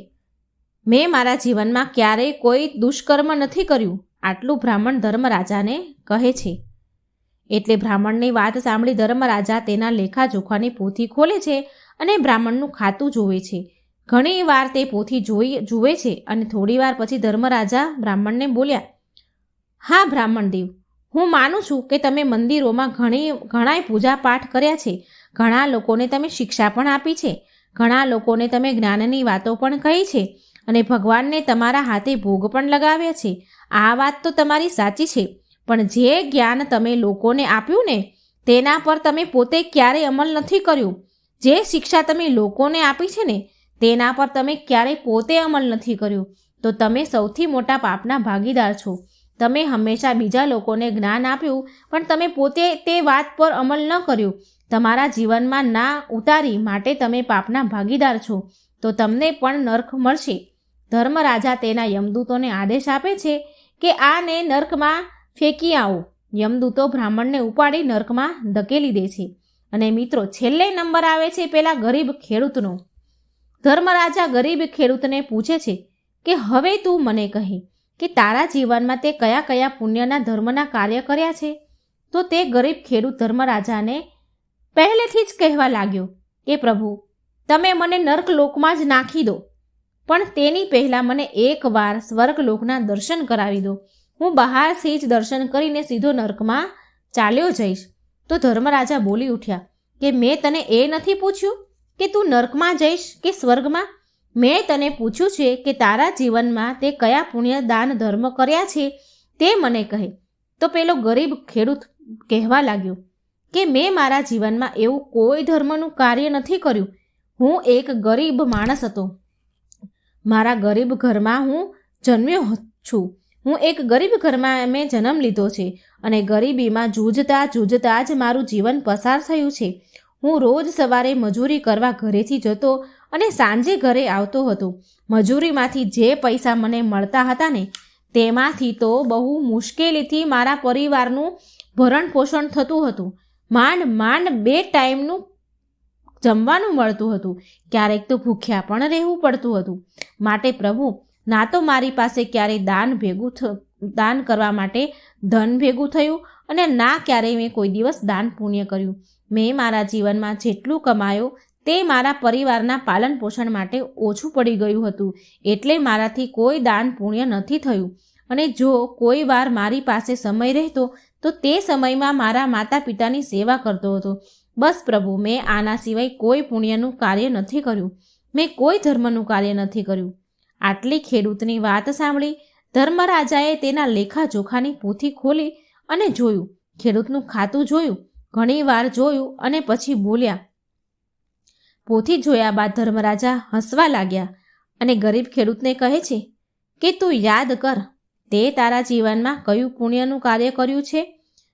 S1: મેં મારા જીવનમાં ક્યારેય કોઈ દુષ્કર્મ નથી કર્યું. આટલું બ્રાહ્મણ ધર્મરાજાને કહે છે. એટલે બ્રાહ્મણની વાત સાંભળી ધર્મરાજા તેના લેખાજોખાની પોથી ખોલે છે અને બ્રાહ્મણનું ખાતું જોવે છે. ઘણી વાર તે પોથી જુએ છે અને થોડી વાર પછી ધર્મરાજા બ્રાહ્મણને બોલ્યા, હા બ્રાહ્મણ દેવ, હું માનું છું કે તમે મંદિરોમાં ઘણાય પૂજા પાઠ કર્યા છે. ઘણા લોકોને તમે શિક્ષા પણ આપી છે. ઘણા લોકોને તમે જ્ઞાનની વાતો પણ કહી છે અને ભગવાનને તમારા હાથે ભોગ પણ લગાવ્યા છે. આ વાત તો તમારી સાચી છે, પણ જે જ્ઞાન તમે લોકોને આપ્યું ને તેના પર તમે પોતે ક્યારેય અમલ નથી કર્યું. જે શિક્ષા તમે લોકોને આપી છે ને તેના પર તમે ક્યારેય પોતે અમલ નથી કર્યો. તો તમે સૌથી મોટા પાપના ભાગીદાર છો. તમે હંમેશા બીજા લોકોને જ્ઞાન આપ્યું પણ તમે પોતે તે વાત પર અમલ ન કર્યો, તમારા જીવનમાં ના ઉતારી, માટે તમે પાપના ભાગીદાર છો. તો તમને પણ નર્ક મળશે. ધર્મરાજા તેના યમદૂતોને આદેશ આપે છે કે આને નર્કમાં ફેંકી આવો. યમદૂતો બ્રાહ્મણને ઉપાડી નર્કમાં ધકેલી દે છે. અને મિત્રો, છેલ્લે નંબર આવે છે પેલા ગરીબ ખેડૂતનો. ધર્મરાજા ગરીબ ખેડૂતને પૂછે છે કે હવે તું મને કહે કે તારા જીવનમાં તે કયા કયા પુણ્યના ધર્મના કાર્ય કર્યા છે. તો તે ગરીબ ખેડૂત ધર્મરાજાને પહેલેથી જ કહેવા લાગ્યો કે પ્રભુ, તમે મને નર્કલોકમાં જ નાખી દો. પણ તેની પહેલાં મને એકવાર સ્વર્ગલોકના દર્શન કરાવી દો. હું બહારથી જ દર્શન કરીને સીધો નર્કમાં ચાલ્યો જઈશ. તો ધર્મરાજા બોલી ઉઠ્યા કે મેં તને એ નથી પૂછ્યું કે તું નર્કમાં જઈશ કે સ્વર્ગમાં? મેં તને પૂછ્યું છે કે તારા જીવનમાં તે કયા પુણ્ય દાન ધર્મ કર્યા છે તે મને કહે. તો પેલો ગરીબ ખેડૂત કહેવા લાગ્યો કે મેં મારા જીવનમાં એવું કોઈ ધર્મનું કાર્ય નથી કર્યું. હું એક ગરીબ માણસ હતો. મારા ગરીબ ઘરમાં હું જન્મ્યો છું. હું એક ગરીબ ઘરમાં મેં જન્મ લીધો છે અને ગરીબીમાં જૂજતા જ મારું જીવન પસાર થયું છે. હું રોજ સવારે મજૂરી કરવા ઘરેથી જતો અને સાંજે ઘરે આવતો હતો. મજૂરીમાંથી જે પૈસા મને મળતા હતા ને તેમાંથી તો બહુ મુશ્કેલીથી મારા પરિવારનું ભરણ પોષણ થતું હતું. માંડ 2 ટાઈમનું જમવાનું મળતું હતું. ક્યારેક તો ભૂખ્યા પણ રહેવું પડતું હતું. માટે પ્રભુ, ના તો મારી પાસે ક્યારેય દાન કરવા માટે ધન ભેગું થયું અને ના ક્યારેય મેં કોઈ દિવસ દાન પુણ્ય કર્યું. મેં મારા જીવનમાં જેટલું કમાયું તે મારા પરિવારના પાલન પોષણ માટે ઓછું પડી ગયું હતું. એટલે મારાથી કોઈ દાન પુણ્ય નથી થયું. અને જો કોઈ વાર મારી પાસે સમય રહેતો તો તે સમયમાં મારા માતા પિતાની સેવા કરતો હતો. બસ પ્રભુ, મેં આના સિવાય કોઈ પુણ્યનું કાર્ય નથી કર્યું. મેં કોઈ ધર્મનું કાર્ય નથી કર્યું. આટલી ખેડૂતની વાત સાંભળી ધર્મરાજાએ તેના લેખાજોખાની પોથી ખોલી અને જોયું. ખેડૂતનું ખાતું જોયું, ઘણી વાર જોયું અને પછી બોલ્યા. પોથી જોયા બાદ ધર્મરાજા હસવા લાગ્યા અને ગરીબ ખેડૂતને કહે છે કે તું યાદ કર, તે તારા જીવનમાં કયું પુણ્યનું કાર્ય કર્યું છે?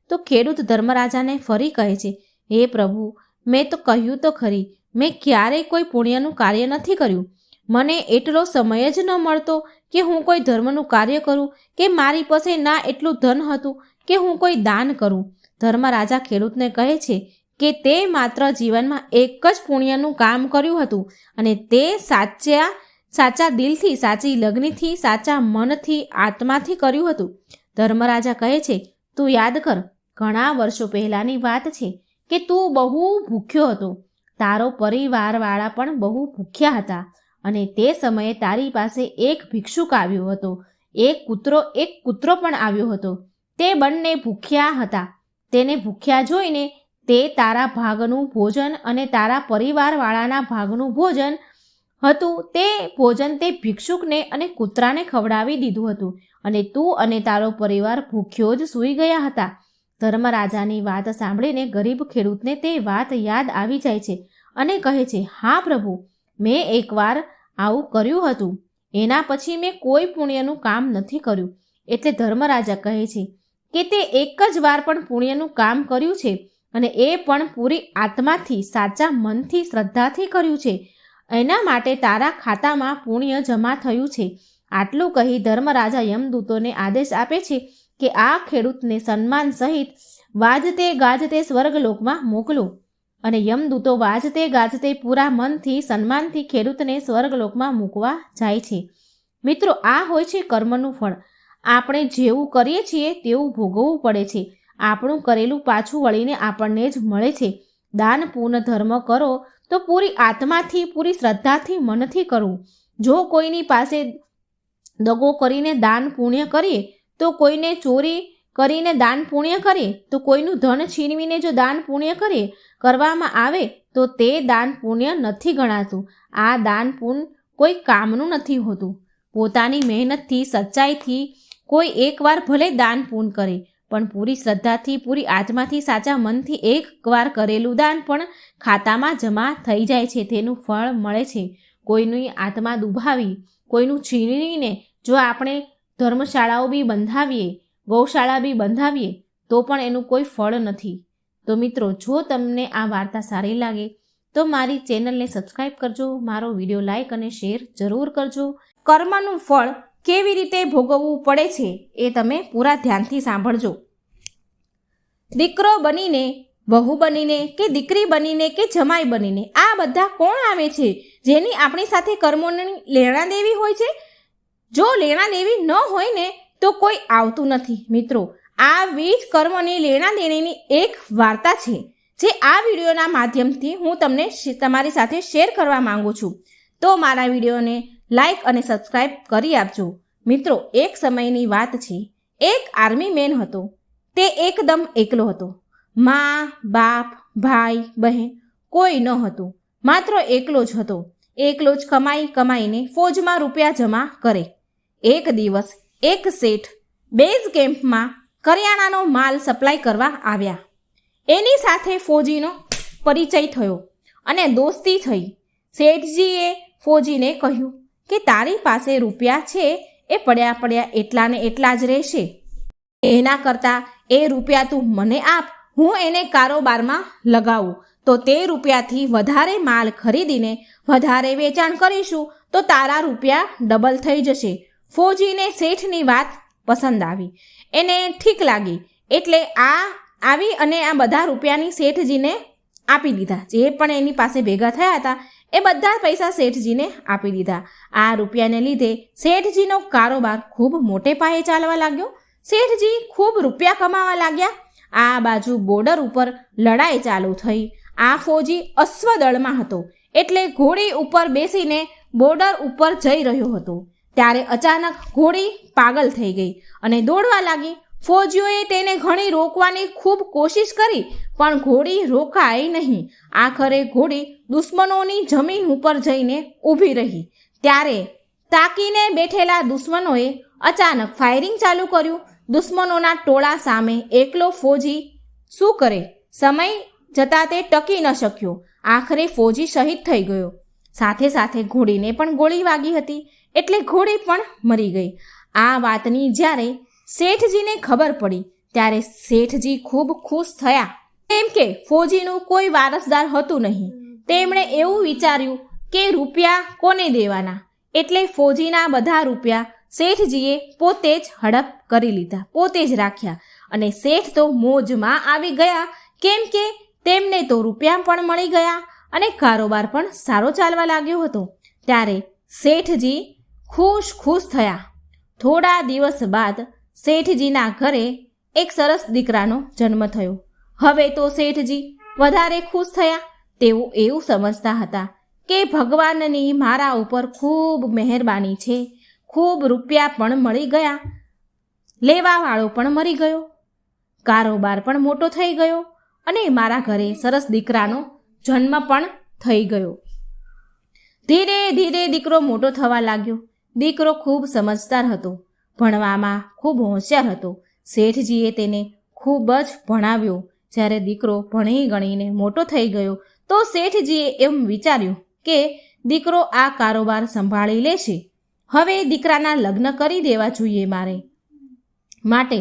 S1: તો ખેડૂત ધર્મરાજાને ફરી કહે છે, હે પ્રભુ, મેં તો કહ્યું તો ખરી, મેં ક્યારેય કોઈ પુણ્યનું કાર્ય નથી કર્યું. મને એટલો સમય જ ન મળતો કે હું કોઈ ધર્મનું કાર્ય કરું કે મારી પાસે ના એટલું ધન હતું કે હું કોઈ દાન કરું. ધર્મરાજા ખેડૂતને કહે છે કે તે માત્ર જીવનમાં એક જ પુણ્યનું કામ કર્યું હતું અને તે સાચા દિલથી, સાચી લગ્નથી, સાચા મનથી, આત્માથી કર્યું હતું. ધર્મરાજા કહે છે, તું યાદ કર, ઘણા વર્ષો પહેલાંની વાત છે કે તું બહુ ભૂખ્યો હતો. તારો પરિવારવાળા પણ બહુ ભૂખ્યા હતા અને તે સમયે તારી પાસે એક ભિક્ષુક આવ્યો હતો. એક કૂતરો પણ આવ્યો હતો. તે બંને ભૂખ્યા હતા. તેને ભૂખ્યા જોઈને તે તારા ભાગનું ભોજન અને તારા પરિવારવાળાના ભાગનું ભોજન હતું તે ભોજન તે ભિક્ષુકને અને કૂતરાને ખવડાવી દીધું હતું અને તું અને તારો પરિવાર ભૂખ્યો જ સૂઈ ગયા હતા. ધર્મરાજાની વાત સાંભળીને ગરીબ ખેડૂતને તે વાત યાદ આવી જાય છે અને કહે છે, હા પ્રભુ, મેં એકવાર આવું કર્યું હતું. એના પછી મેં કોઈ પુણ્યનું કામ નથી કર્યું. એટલે ધર્મરાજા કહે છે કે તે એક જ વાર પણ પુણ્યનું કામ કર્યું છે અને એ પણ પૂરી આત્માથી, સાચા મનથી, શ્રદ્ધાથી કર્યું છે. એના માટે તારા ખાતામાં પુણ્ય જમા થયું છે. આટલું કહી ધર્મરાજા યમદૂતોને આદેશ આપે છે કે આ ખેડૂતને સન્માન સહિત વાજતે ગાજતે સ્વર્ગલોકમાં મોકલો. અને યમદૂતો વાજતે ગાજતે પૂરા મનથી, સન્માનથી ખેડૂતને સ્વર્ગલોકમાં મૂકવા જાય છે. મિત્રો, આ હોય છે કર્મનું ફળ. આપણે જેવું કરીએ છીએ તેવું ભોગવવું પડે છે. આપણું કરેલું પાછું વળીને આપણને જ મળે છે. દાન પૂર્ણ ધર્મ કરો તો પૂરી આત્માથી, પૂરી શ્રદ્ધાથી, મનથી કરવું. જો કોઈની પાસે દગો કરીને દાન પુણ્ય કરીએ, તો કોઈને ચોરી કરીને દાન પુણ્ય કરીએ, તો કોઈનું ધન છીનવીને જો દાન પુણ્ય કરવામાં આવે તો તે દાન પુણ્ય નથી ગણાતું. આ દાન પુણ્ય કોઈ કામનું નથી હોતું. પોતાની મહેનતથી, સચ્ચાઈથી કોઈ એકવાર ભલે દાન પુણ્ય કરે, પણ પૂરી શ્રદ્ધાથી, પૂરી આત્માથી, સાચા મનથી એકવાર કરેલું દાન પણ ખાતામાં જમા થઈ જાય છે. તેનું ફળ મળે છે. કોઈની આત્મા દુભાવી, કોઈનું છીનવીને જો આપણે ધર્મશાળાઓ બી બંધાવીએ, ગૌશાળા બી બંધાવીએ તો પણ એનું કોઈ ફળ નથી. તો મિત્રો, જો તમને આ વાર્તા સારી લાગે તો મારી ચેનલને સબસ્ક્રાઈબ કરજો, મારો વિડીયો લાઈક અને શેર જરૂર કરજો. કર્મનું ફળ કેવી રીતે ભોગવવું પડે છે એ તમે પૂરા ધ્યાનથી સાંભળજો. દીકરો બનીને, વહુ બનીને કે દીકરી બનીને કે જમાઈ બનીને આ બધા કોણ આવે છે જેની આપણી સાથે કર્મોની લેણા દેવી હોય છે? જો લેણા દેવી ન હોય ને તો કોઈ આવતું નથી. મિત્રો, આવી જ કર્મની લેણા દેણીની એક વાર્તા છે જે આ વિડીયોના માધ્યમથી હું તમને તમારી સાથે શેર કરવા માંગુ છું.
S2: તો મારા વિડીયોને લાઈક અને સબસ્ક્રાઈબ કરી આપજો. મિત્રો, એક સમયની વાત છે. એક આર્મી મેન હતો. તે એકદમ એકલો હતો. મા, બાપ, ભાઈ, બહેન કોઈ ન હતું. માત્ર એકલો જ હતો. એકલો જ કમાઈને ફોજમાં રૂપિયા જમા કરે. એક દિવસ એક શેઠ બેઝ કેમ્પમાં કરિયાણાનો માલ સપ્લાય કરવા આવ્યા. એની સાથે ફોજીનો પરિચય થયો અને દોસ્તી થઈ. શેઠજીએ ફોજીને કહ્યું કે તારી પાસે રૂપિયા છે એ પડ્યા એટલા ને એટલા જ રહેશે. એના કરતાં એ રૂપિયા તું મને આપ, હું એને કારોબારમાં લગાવું તો તે રૂપિયાથી વધારે માલ ખરીદીને વધારે વેચાણ કરીશું તો તારા રૂપિયા ડબલ થઈ જશે. ફોજીને શેઠની વાત પસંદ આવી. એને ઠીક લાગી એટલે આવી અને આ બધા રૂપિયાની શેઠજીને આપી દીધા. જે પણ એની પાસે ભેગા થયા હતા એ બધા પૈસા શેઠજીને આપી દીધા. આ રૂપિયાને લીધે શેઠજીનો કારોબાર ખૂબ મોટે પાયે ચાલવા લાગ્યો. શેઠજી ખૂબ રૂપિયા કમાવા લાગ્યા. આ બાજુ બોર્ડર ઉપર લડાઈ ચાલુ થઈ. આ ફોજી અશ્વદળમાં હતો એટલે ઘોડી ઉપર બેસીને બોર્ડર ઉપર જઈ રહ્યો હતો. ત્યારે અચાનક ઘોડી પાગલ થઈ ગઈ અને દોડવા લાગી. ફોજીઓએ તેને ઘણી રોકવાની ખૂબ કોશિશ કરી પણ ઘોડી રોકાઈ નહીં. આખરે ઘોડી દુશ્મનોની જમીન ઉપર જઈને ઊભી રહી. ત્યારે તાકીને બેઠેલા દુશ્મનોએ અચાનક ફાયરિંગ ચાલુ કર્યું. દુશ્મનોના ટોળા સામે એકલો ફોજી શું કરે? સમય જતાં તે ટકી ન શક્યો. આખરે ફોજી શહીદ થઈ ગયો. સાથે સાથે ઘોડીને પણ ગોળી વાગી હતી એટલે ઘોડી પણ મરી ગઈ. આ વાતની જ્યારે શેઠજીને ખબર પડી ત્યારે શેઠજી ખૂબ ખુશ થયા. કેમ કે ફોજીનું કોઈ વારસદાર હતું નહીં. તેમણે એવું વિચાર્યું કે રૂપિયા કોને દેવાના, એટલે ફોજીના બધા રૂપિયા શેઠજીએ પોતે જ હડપ કરી લીધા, પોતે જ રાખ્યા. અને શેઠ તો મોજમાં આવી ગયા કેમ કે તેમને તો રૂપિયા પણ મળી ગયા અને કારોબાર પણ સારો ચાલવા લાગ્યો હતો. ત્યારે શેઠજી ખુશ થયા. થોડા દિવસ બાદ શેઠજીના ઘરે એક સરસ દીકરાનો જન્મ થયો. હવે તો શેઠજી વધારે ખુશ થયા. તેઓ એવું સમજતા હતા કે ભગવાનની મારા ઉપર ખૂબ મહેરબાની છે. ખૂબ રૂપિયા પણ મળી ગયા, લેવાવાળો પણ મરી ગયો, કારોબાર પણ મોટો થઈ ગયો અને મારા ઘરે સરસ દીકરાનો જન્મ પણ થઈ ગયો. ધીરે ધીરે દીકરો મોટો થવા લાગ્યો. દીકરો ખૂબ સમજદાર હતો, ભણવામાં ખૂબ હોશિયાર હતો. શેઠજીએ તેને ખૂબ જ ભણાવ્યો. જ્યારે દીકરો ભણી ગણીને મોટો થઈ ગયો તો શેઠજીએ એમ વિચાર્યું કે દીકરો આ કારોબાર સંભાળી લેશે. હવે દીકરાના લગ્ન કરી દેવા જોઈએ માટે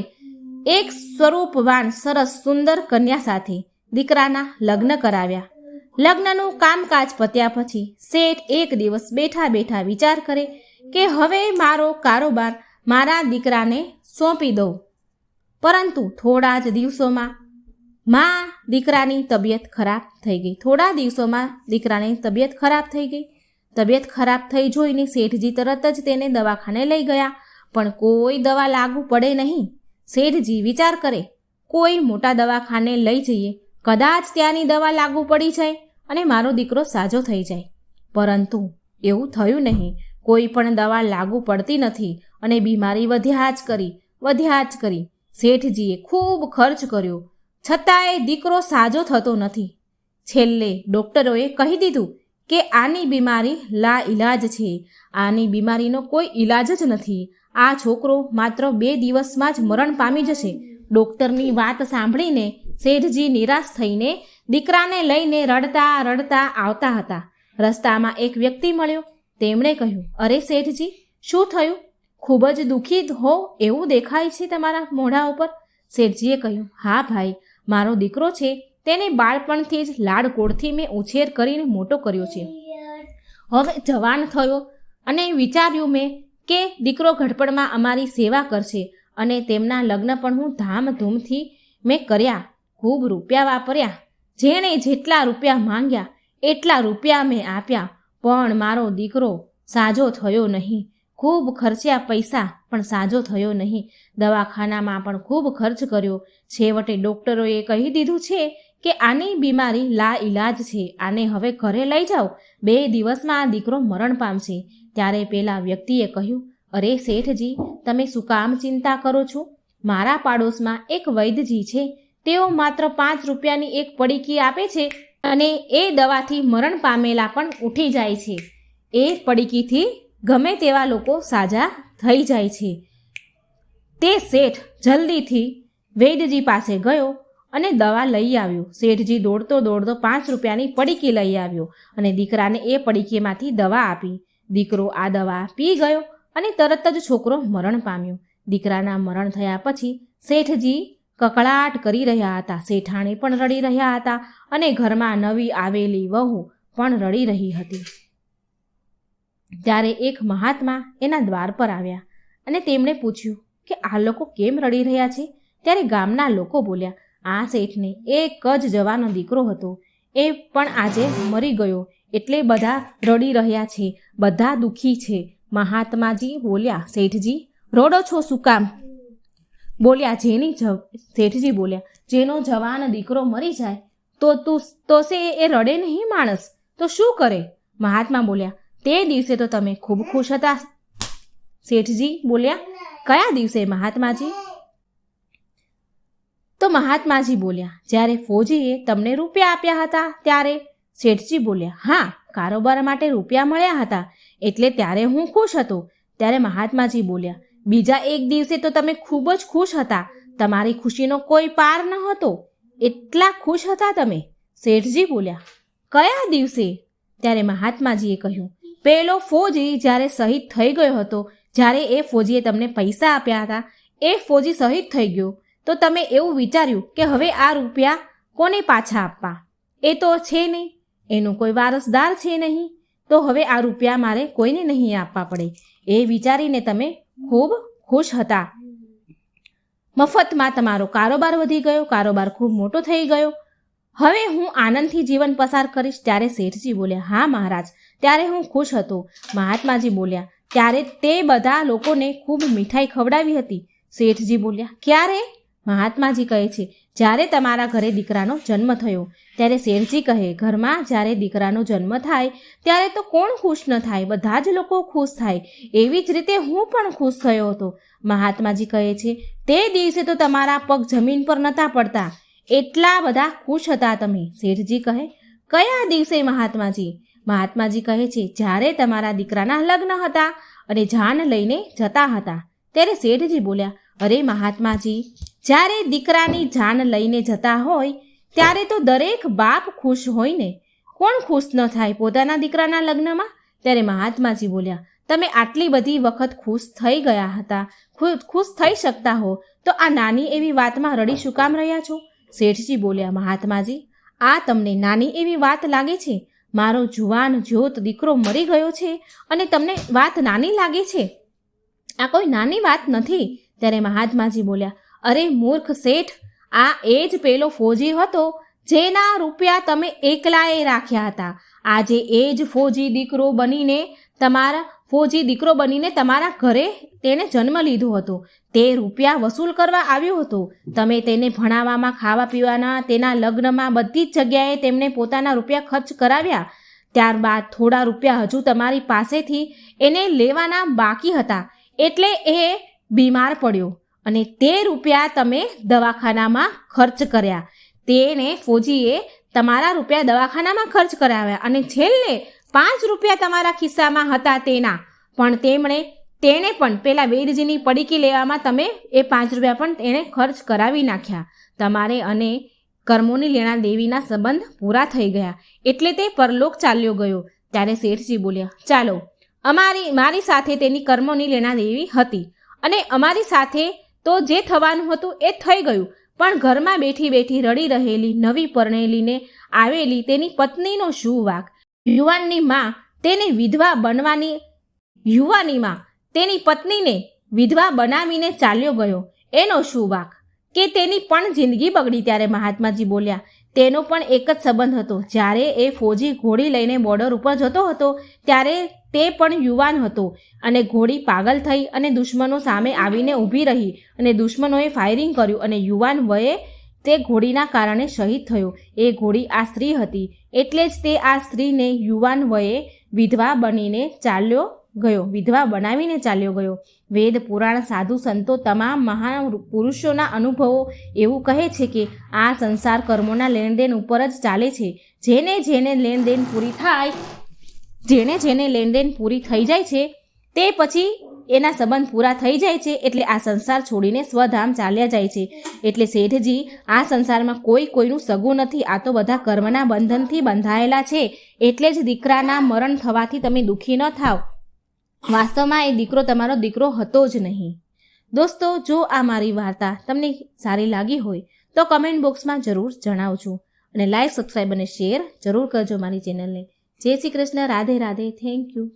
S2: એક સ્વરૂપવાન સરસ સુંદર કન્યા સાથે દીકરાના લગ્ન કરાવ્યા. લગ્નનું કામકાજ પત્યા પછી શેઠ એક દિવસ બેઠા વિચાર કરે કે હવે મારો કારોબાર મારા દીકરાને સોંપી દઉં. પરંતુ થોડા જ દિવસોમાં દીકરાની તબિયત ખરાબ થઈ ગઈ. તબિયત ખરાબ થઈ જોઈને શેઠજી તરત જ તેને દવાખાને લઈ ગયા પણ કોઈ દવા લાગુ પડે નહીં. શેઠજી વિચાર કરે કોઈ મોટા દવાખાને લઈ જઈએ, કદાચ ત્યાંની દવા લાગુ પડી જાય અને મારો દીકરો સાજો થઈ જાય. પરંતુ એવું થયું નહીં. કોઈ પણ દવા લાગુ પડતી નથી અને બીમારી વધ્યા જ કરી. શેઠજીએ ખૂબ ખર્ચ કર્યો છતાંય દીકરો સાજો થતો નથી. છેલ્લે ડૉક્ટરોએ કહી દીધું કે આની બીમારી લાઈલાજ છે. આની બીમારીનો કોઈ ઈલાજ જ નથી. આ છોકરો માત્ર 2 દિવસમાં જ મરણ પામી જશે. ડૉક્ટરની વાત સાંભળીને શેઠજી નિરાશ થઈને દીકરાને લઈને રડતા આવતા હતા. રસ્તામાં એક વ્યક્તિ મળ્યો. તેમણે કહ્યું, અરે શેઠજી, શું થયું? ખૂબ જ દુઃખી હો એવું દેખાય છે તમારા મોઢા ઉપર. શેઠજીએ કહ્યું, હા ભાઈ, મારો દીકરો છે, તેને બાળપણથી જ લાડકોડથી મેં ઉછેર કરીને મોટો કર્યો છે. હવે જવાન થયો અને વિચાર્યું મેં કે દીકરો ઘડપણમાં અમારી સેવા કરશે અને તેમના લગ્ન પણ હું ધામધૂમથી મેં કર્યા. ખૂબ રૂપિયા વાપર્યા. જેણે જેટલા રૂપિયા માંગ્યા એટલા રૂપિયા મેં આપ્યા પણ મારો દીકરો સાજો થયો નહીં. ખૂબ ખર્ચ્યા પૈસા પણ સાજો થયો નહીં. દવાખાનામાં પણ ખૂબ ખર્ચ કર્યો. છેવટે ડૉક્ટરોએ કહી દીધું છે કે આની બીમારી લા ઈલાજ છે, આને હવે ઘરે લઈ જાઓ, 2 દિવસમાં આ દીકરો મરણ પામશે. ત્યારે પેલા વ્યક્તિએ કહ્યું, અરે શેઠજી, તમે શું કામ ચિંતા કરો છો? મારા પાડોશમાં એક વૈદ્યજી છે, તેઓ માત્ર 5 રૂપિયાની એક પડીકી આપે છે અને એ દવાથી મરણ પામેલા પણ ઉઠી જાય છે. એ પડીકીથી ગમે તેવા લોકો સાજા થઈ જાય છે. તે શેઠ જલ્દીથી વૈદ્યજી પાસે ગયો અને દવા લઈ આવ્યો. શેઠજી દોડતો 5 રૂપિયાની પડીકી લઈ આવ્યો અને દીકરાને એ પડીકીમાંથી દવા આપી. દીકરો આ દવા પી ગયો અને તરત જ છોકરો મરણ પામ્યો. દીકરાના મરણ થયા પછી શેઠજી કકળાટ કરી રહ્યા હતા, શેઠાણી પણ રડી રહ્યા હતા અને ઘરમાં નવી આવેલી વહુ પણ રડી રહી હતી. ત્યારે એક મહાત્મા એના દ્વાર પર આવ્યા અને તેમણે પૂછ્યું કે આ લોકો કેમ રડી રહ્યા છે? ત્યારે ગામના લોકો બોલ્યા, આ શેઠને એક જ જવાનો દીકરો હતો, એ પણ આજે મરી ગયો, એટલે બધા રડી રહ્યા છે, બધા દુઃખી છે. મહાત્માજી બોલ્યા, શેઠજી રોડો છો શું કામ? બોલ્યા, શેઠજી બોલ્યા, જેનો જવાન દીકરો મરી જાય તો સે એ રડે નહીં માણસ, તો શું કરે? મહાત્મા બોલ્યા, તે દિવસે તો તમે ખૂબ ખુશ હતા. શેઠજી બોલ્યા, કયા દિવસે મહાત્માજી? તો મહાત્માજી બોલ્યા, જ્યારે ફોજીએ તમને રૂપિયા આપ્યા હતા ત્યારે. શેઠજી બોલ્યા, હા, કારોબાર માટે રૂપિયા મળ્યા હતા એટલે ત્યારે હું ખુશ હતો. ત્યારે મહાત્માજી બોલ્યા, બીજા એક દિવસે તો તમે ખૂબ જ ખુશ હતા, તમારી ખુશીનો કોઈ પાર ન હતો, એટલા ખુશ હતા તમે. શેઠજી બોલ્યા, કયા દિવસે? ત્યારે મહાત્માજીએ કહ્યું, પેલો ફોજી જ્યારે શહીદ થઈ ગયો હતો, જ્યારે એ ફોજીએ તમને પૈસા આપ્યા હતા, એ ફોજી શહીદ થઈ ગયો તો તમે એવું વિચાર્યું કે હવે આ રૂપિયા કોને પાછા આપવા? એ તો છે નહીં, એનો કોઈ વારસદાર છે નહીં, તો હવે આ રૂપિયા મારે કોઈને નહીં આપવા પડે. એ વિચારીને તમે ખૂબ ખુશ હતા. મફતમાં તમારો કારોબાર વધી ગયો, કારોબાર ખૂબ મોટો થઈ ગયો, હવે હું આનંદથી જીવન પસાર કરીશ. ત્યારે શેઠજી બોલ્યા, હા મહારાજ, ત્યારે હું ખુશ હતો. મહાત્માજી બોલ્યા, ત્યારે તે બધા લોકોને ખૂબ મીઠાઈ ખવડાવી હતી. શેઠજી બોલ્યા, ક્યારે? મહાત્માજી કહે છે, જ્યારે તમારા ઘરે દીકરાનો જન્મ થયો. ત્યારે શેઠજી કહે, ઘરમાં જ્યારે દીકરાનો જન્મ થાય ત્યારે તો કોણ ખુશ ન થાય, બધા જ લોકો ખુશ થાય. એવી જ રીતે હું પણ ખુશ થયો હતો. મહાત્માજી કહે છે, તે દિવસે તો તમારા પગ જમીન પર નહોતા પડતા, એટલા બધા ખુશ હતા તમે. શેઠજી કહે, કયા દિવસે મહાત્માજી? મહાત્માજી કહે છે, જ્યારે તમારા દીકરાના લગ્ન હતા અને જાન લઈને જતા હતા. ત્યારે શેઠજી બોલ્યા, અરે મહાત્માજી, જ્યારે દીકરાની જાન લઈને જતા હોય ત્યારે તો દરેક બાપ ખુશ હોય ને, કોણ ખુશ ન થાય પોતાના દીકરાના લગ્નમાં? ત્યારે મહાત્માજી બોલ્યા, તમે આટલી બધી વખત ખુશ થઈ ગયા હતા, ખુશ થઈ શકતા હો તો આ નાની એવી વાતમાં રડી શું કામ રહ્યા છો? શેઠજી બોલ્યા, મહાત્માજી, આ તમને નાની એવી વાત લાગે છે? મારો જુવાન જ્યોત દીકરો મરી ગયો છે અને તમને વાત નાની લાગે છે? આ કોઈ નાની વાત નથી. ત્યારે મહાત્માજી બોલ્યા, અરે મૂર્ખ શેઠ, આ એ જ પેલો ફોજી હતો જેના રૂપિયા તમે એકલાએ રાખ્યા હતા. આજે એ જ ફોજી દીકરો બનીને તમારા ઘરે તેણે જન્મ લીધો હતો. તે રૂપિયા વસૂલ કરવા આવ્યો હતો. તમે તેને ભણાવવામાં, ખાવા પીવાના, તેના લગ્નમાં બધી જ જગ્યાએ તેમને પોતાના રૂપિયા ખર્ચ કરાવ્યા. ત્યારબાદ થોડા રૂપિયા હજુ તમારી પાસેથી એને લેવાના બાકી હતા, એટલે એ બીમાર પડ્યો અને તે રૂપિયા તમે દવાખાનામાં ખર્ચ કર્યા. તેને ફોજીએ તમારા રૂપિયા દવાખાનામાં ખર્ચ કરાવ્યા અને છેલ્લે 5 રૂપિયા તમારા ખિસ્સામાં હતા તેણે પણ પેલા વેદજીની પડીકી લેવામાં તમે એ 5 રૂપિયા પણ તેણે ખર્ચ કરાવી નાખ્યા. તમારે અને કર્મોની લેણા દેવીના સંબંધ પૂરા થઈ ગયા એટલે તે પરલોક ચાલ્યો ગયો. ત્યારે શેઠજી બોલ્યા, ચાલો, મારી સાથે તેની કર્મોની લેણા દેવી હતી અને અમારી સાથે તો જે થવાનું હતું એ થઈ ગયું, પણ ઘરમાં બેઠી બેઠી રડી રહેલી નવી પરણેલીને આવેલી તેની પત્નીનો શું વાંક? યુવાનીમાં તેની પત્નીને વિધવા બનાવીને ચાલ્યો ગયો, એનો શું વાંક? કે તેની પણ જિંદગી બગડી. ત્યારે મહાત્માજી બોલ્યા, તેનો પણ એક જ સંબંધ હતો. જ્યારે એ ફોજી ઘોડી લઈને બોર્ડર ઉપર જતો હતો ત્યારે તે પણ યુવાન હતો અને ઘોડી પાગલ થઈ અને દુશ્મનો સામે આવીને ઊભી રહી અને દુશ્મનોએ ફાયરિંગ કર્યું અને યુવાન વયે તે ઘોડીના કારણે શહીદ થયો. એ ઘોડી આ સ્ત્રી હતી, એટલે જ તે આ સ્ત્રીને યુવાન વયે વિધવા બનાવીને ચાલ્યો ગયો. વેદ, પુરાણ, સાધુ સંતો, તમામ મહાન પુરુષોના અનુભવો એવું કહે છે કે આ સંસાર કર્મોના લેણદેન ઉપર જ ચાલે છે. જેને જેને લેણદેન પૂરી થઈ જાય છે તે પછી એના સંબંધ પૂરા થઈ જાય છે, એટલે આ સંસાર છોડીને સ્વધામ ચાલ્યા જાય છે. એટલે શેઠજી, આ સંસારમાં કોઈનું સગું નથી. આ તો બધા કર્મના બંધનથી બંધાયેલા છે. એટલે જ દીકરાના મરણ થવાથી તમે દુઃખી ન થાવ. વાસ્તવમાં એ દીકરો તમારો દીકરો હતો જ નહીં. દોસ્તો, જો આ મારી વાર્તા તમને સારી લાગી હોય તો કમેન્ટ બોક્સમાં જરૂર જણાવજો અને લાઈક, સબસ્ક્રાઈબ અને શેર જરૂર કરજો મારી ચેનલને. જય શ્રી કૃષ્ણ. રાધે રાધે. Thank you.